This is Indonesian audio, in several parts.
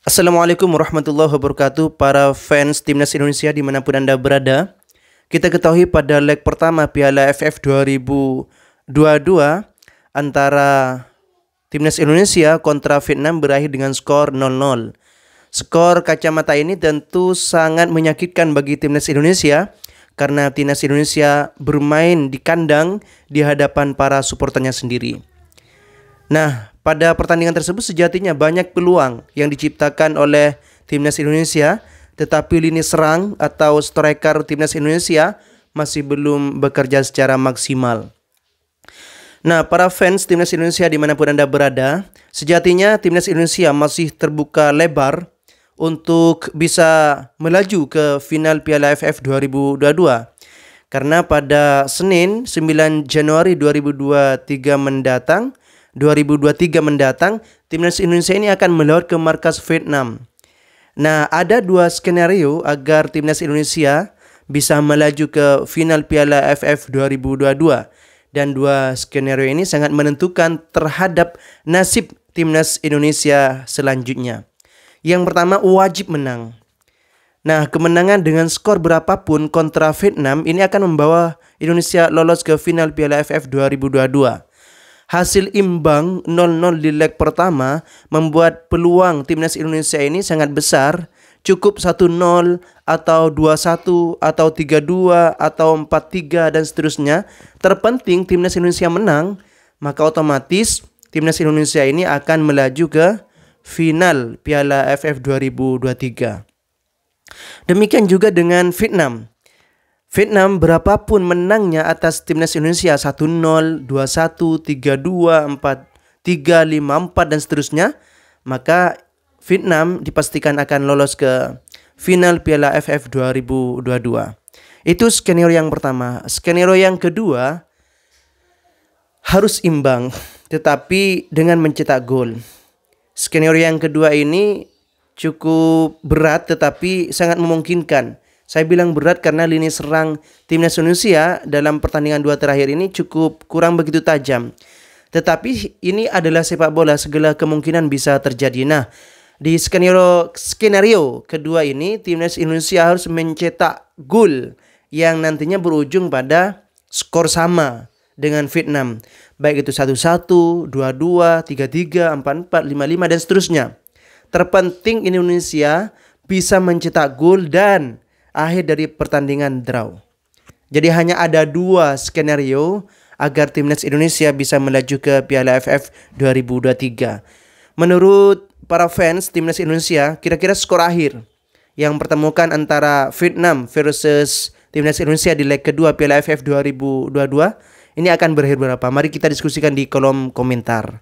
Assalamualaikum warahmatullahi wabarakatuh. Para fans Timnas Indonesia dimanapun Anda berada, kita ketahui pada leg pertama Piala AFF 2022 antara Timnas Indonesia kontra Vietnam berakhir dengan skor 0-0. Skor kacamata ini tentu sangat menyakitkan bagi Timnas Indonesia karena Timnas Indonesia bermain di kandang di hadapan para suporternya sendiri. Nah, pada pertandingan tersebut sejatinya banyak peluang yang diciptakan oleh Timnas Indonesia, tetapi lini serang atau striker Timnas Indonesia masih belum bekerja secara maksimal. Nah, para fans Timnas Indonesia dimanapun Anda berada, sejatinya Timnas Indonesia masih terbuka lebar untuk bisa melaju ke final Piala AFF 2022. Karena pada Senin 9 Januari 2023 mendatang, Timnas Indonesia ini akan melawan ke markas Vietnam. Nah, ada dua skenario agar Timnas Indonesia bisa melaju ke final Piala AFF 2022. Dan dua skenario ini sangat menentukan terhadap nasib Timnas Indonesia selanjutnya. Yang pertama, wajib menang. Nah, kemenangan dengan skor berapapun kontra Vietnam ini akan membawa Indonesia lolos ke final Piala AFF 2022. Hasil imbang 0-0 di leg pertama membuat peluang Timnas Indonesia ini sangat besar. Cukup 1-0 atau 2-1 atau 3-2 atau 4-3 dan seterusnya. Terpenting Timnas Indonesia menang, maka otomatis Timnas Indonesia ini akan melaju ke final Piala AFF 2023. Demikian juga dengan Vietnam. Vietnam berapapun menangnya atas Timnas Indonesia 1-0, 2-1, 3-2, 4-3, 5-4 dan seterusnya, maka Vietnam dipastikan akan lolos ke final Piala AFF 2022. Itu skenario yang pertama. Skenario yang kedua, harus imbang tetapi dengan mencetak gol. Skenario yang kedua ini cukup berat tetapi sangat memungkinkan. Saya bilang berat karena lini serang Timnas Indonesia dalam pertandingan dua terakhir ini cukup kurang begitu tajam. Tetapi ini adalah sepak bola, segala kemungkinan bisa terjadi. Nah, di skenario kedua ini Timnas Indonesia harus mencetak gol yang nantinya berujung pada skor sama dengan Vietnam. Baik itu 1-1, 2-2, 3-3, 4-4, 5-5 dan seterusnya. Terpenting Indonesia bisa mencetak gol dan akhir dari pertandingan draw. Jadi hanya ada dua skenario agar Timnas Indonesia bisa melaju ke Piala AFF 2023. Menurut para fans Timnas Indonesia, kira-kira skor akhir yang pertemukan antara Vietnam versus Timnas Indonesia di leg kedua Piala AFF 2022 ini akan berakhir berapa? Mari kita diskusikan di kolom komentar.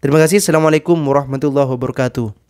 Terima kasih. Assalamualaikum warahmatullahi wabarakatuh.